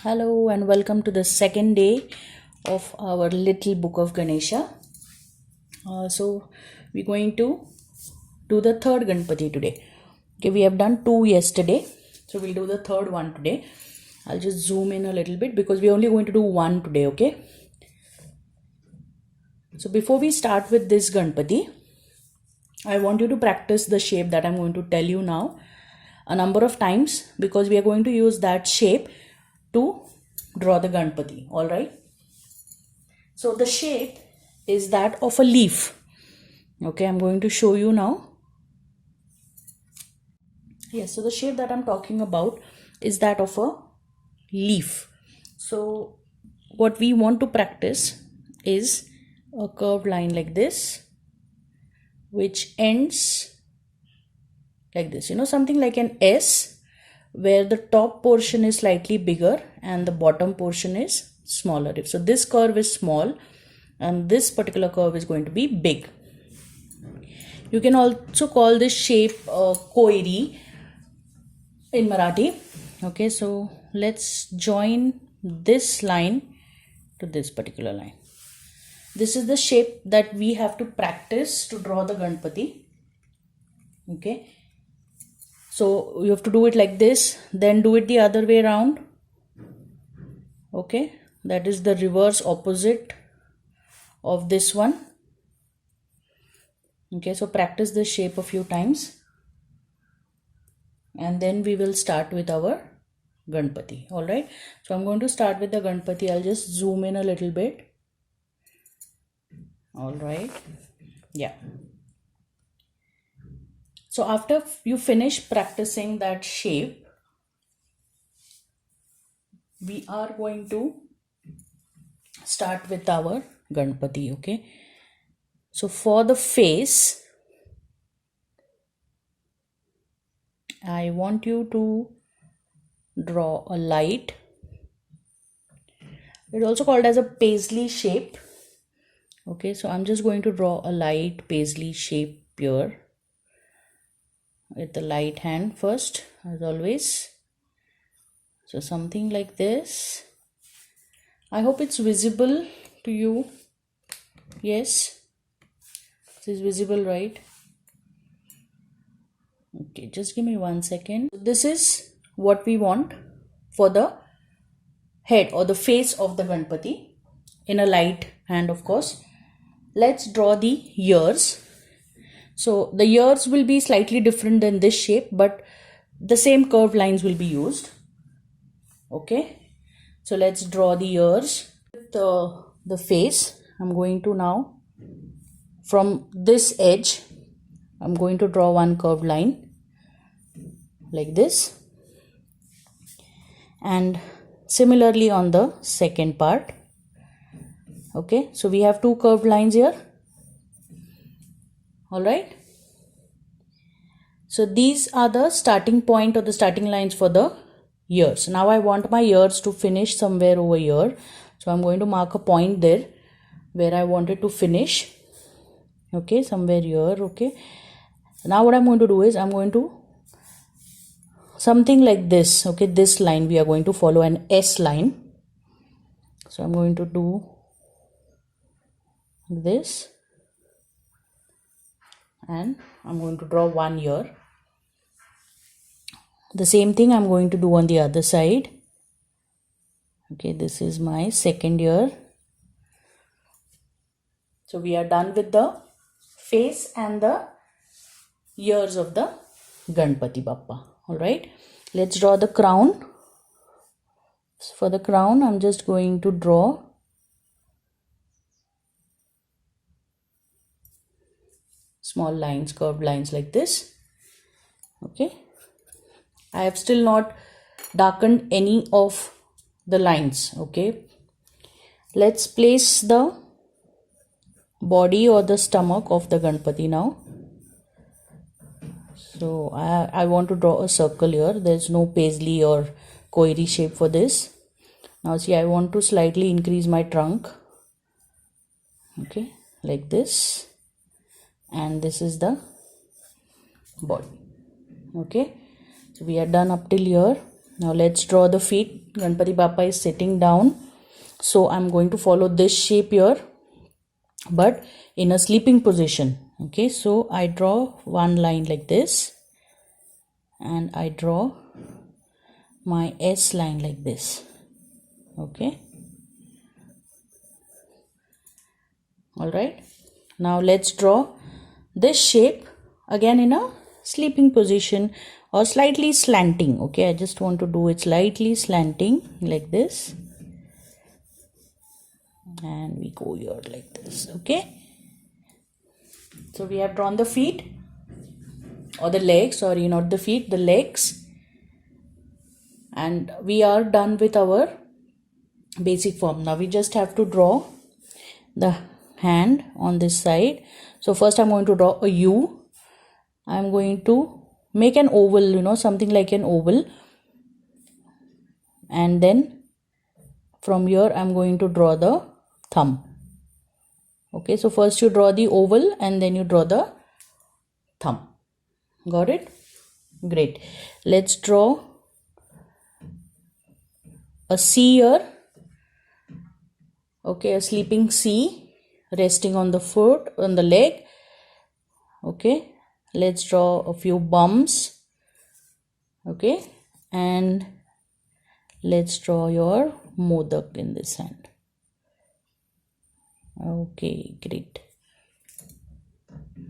Hello and welcome to the second day of our little book of Ganesha. So we're going to do the third Ganpati today. Okay, we have done two yesterday, so we'll do the third one today. I'll just zoom in a little bit because we're only going to do one today. Okay. So before we start with this Ganpati, I want you to practice the shape that I'm going to tell you now a number of times because we are going to use that shape to draw the Ganpati. All right. So the shape is that of a leaf. Okay, I'm going to show you now. Yes, so the shape that I'm talking about is that of a leaf. So what we want to practice is a curved line like this, which ends like this, something like an S, where the top portion is slightly bigger and the bottom portion is smaller. So this curve is small and this particular curve is going to be big. You can also call this shape koiri in Marathi. Okay, so let's join this line to this particular line. This is the shape that we have to practice to draw the Ganpati. Okay, so you have to do it like this, then do it the other way around. Okay, that is the reverse opposite of this one. Okay, so practice this shape a few times and then we will start with our Ganpati. All right, so I'm going to start with the Ganpati. I'll just zoom in a little bit. All right, yeah. So after you finish practicing that shape, we are going to start with our Ganpati. Okay, so for the face, I want you to draw a light. It's also called as a paisley shape. Okay, so I'm just going to draw a light paisley shape here with the light hand first, as always. So something like this. I hope it's visible to you. Yes, this is visible, right? Okay, just give me 1 second. This is what we want for the head or the face of the Ganpati in a light hand, of course. Let's draw the ears. So the ears will be slightly different than this shape, but the same curved lines will be used. Okay, so let's draw the ears. With the face, I'm going to now, from this edge, I'm going to draw one curved line like this, and similarly on the second part. Okay, so we have two curved lines here. All right, so these are the starting point or the starting lines for the ears. Now I want my ears to finish somewhere over here, so I'm going to mark a point there where I want it to finish. Okay, somewhere here. Okay, now what I'm going to do is I'm going to something like this. Okay, this line we are going to follow an S line. So I'm going to do this and I'm going to draw one ear. The same thing I'm going to do on the other side. Okay, this is my second ear. So we are done with the face and the ears of the Ganpati Bappa. All right, let's draw the crown. For the crown, I'm just going to draw small lines, curved lines like this. Okay, I have still not darkened any of the lines. Okay, let's place the body or the stomach of the Ganpati now. So I want to draw a circle here. There's no paisley or koiri shape for this. Now see, I want to slightly increase my trunk. Okay, like this, and this is the body. Okay, so we are done up till here. Now let's draw the feet. Ganpati Bappa is sitting down. So I'm going to follow this shape here, but in a sleeping position. Okay, so I draw one line like this, and I draw my S line like this. Okay. Alright. Now let's draw this shape again in a sleeping position or slightly slanting. Okay, I just want to do it slightly slanting like this. And we go here like this. Okay. So we have drawn the feet or the legs, sorry, not the feet, the legs. And we are done with our basic form. Now we just have to draw the hand on this side. So first I'm going to draw a U. I'm going to make an oval, something like an oval. And then from here I'm going to draw the thumb. Okay, so first you draw the oval and then you draw the thumb. Got it? Great. Let's draw a C here. Okay, a sleeping C resting on the foot, on the leg. Okay, let's draw a few bumps. Okay, and let's draw your modak in this hand. Okay, great.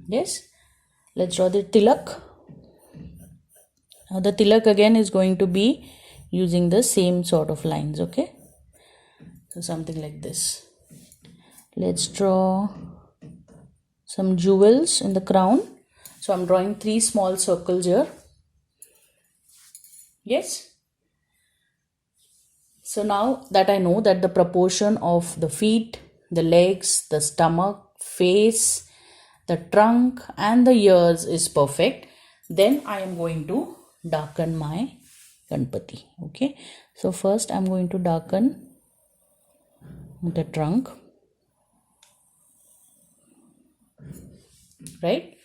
Yes, let's draw the tilak. Now the tilak again is going to be using the same sort of lines. Okay, so something like this. Let's draw some jewels in the crown. So I'm drawing 3 small circles here. Yes. So now that I know that the proportion of the feet, the legs, the stomach, face, the trunk and the ears is perfect, then I am going to darken my Ganpati. Okay. So first I'm going to darken the trunk. Right.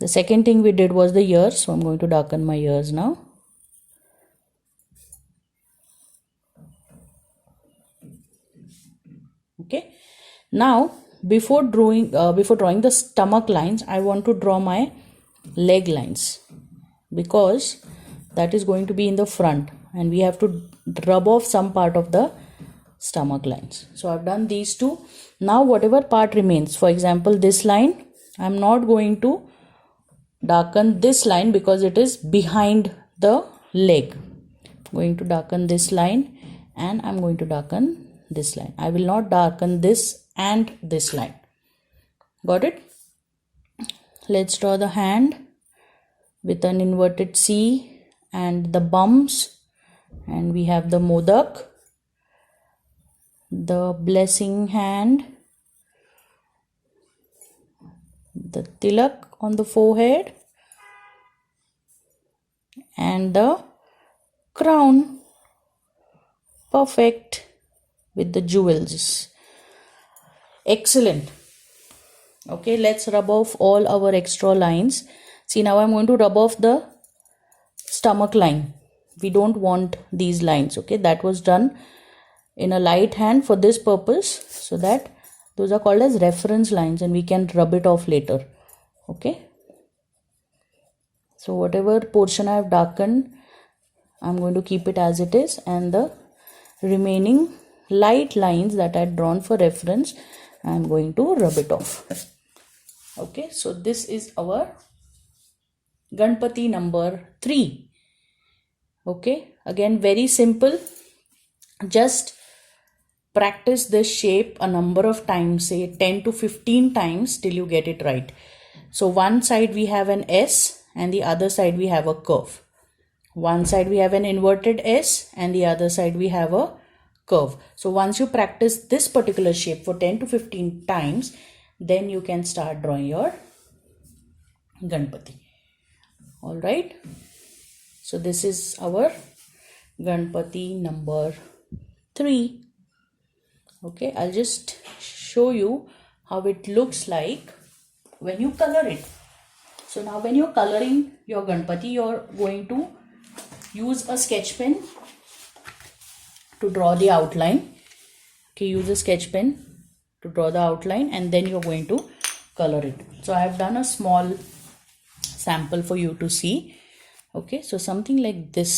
The second thing we did was the ears. So I'm going to darken my ears now. Okay. Now before drawing the stomach lines, I want to draw my leg lines, because that is going to be in the front and we have to rub off some part of the stomach lines. So I've done these two. Now whatever part remains, for example this line, I'm not going to darken this line because it is behind the leg. I'm going to darken this line and I'm going to darken this line. I will not darken this and this line. Got it? Let's draw the hand with an inverted C and the bumps, and we have the modak, the blessing hand, the tilak on the forehead and the crown. Perfect, with the jewels. Excellent. Okay, let's rub off all our extra lines. See, now I'm going to rub off the stomach line. We don't want these lines. Okay, that was done in a light hand for this purpose, so that those are called as reference lines and we can rub it off later. Okay, so whatever portion I have darkened, I'm going to keep it as it is, and the remaining light lines that I had drawn for reference, I'm going to rub it off. Okay, so this is our Ganpati number 3. Okay, again very simple. Just practice this shape a number of times, say 10 to 15 times till you get it right. So one side we have an S and the other side we have a curve. One side we have an inverted S and the other side we have a curve. So once you practice this particular shape for 10 to 15 times, then you can start drawing your Ganpati. Alright. So this is our Ganpati number 3. Okay, I'll just show you how it looks like when you color it. So now when you're coloring your Ganpati, you're going to use a sketch pen to draw the outline. Okay, use a sketch pen to draw the outline, and then you're going to color it. So I have done a small sample for you to see. Okay, so something like this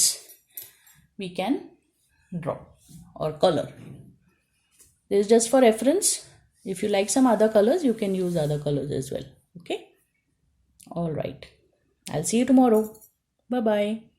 we can draw or color. This is just for reference. If you like some other colors, you can use other colors as well. Okay, all right, I'll see you tomorrow. Bye bye.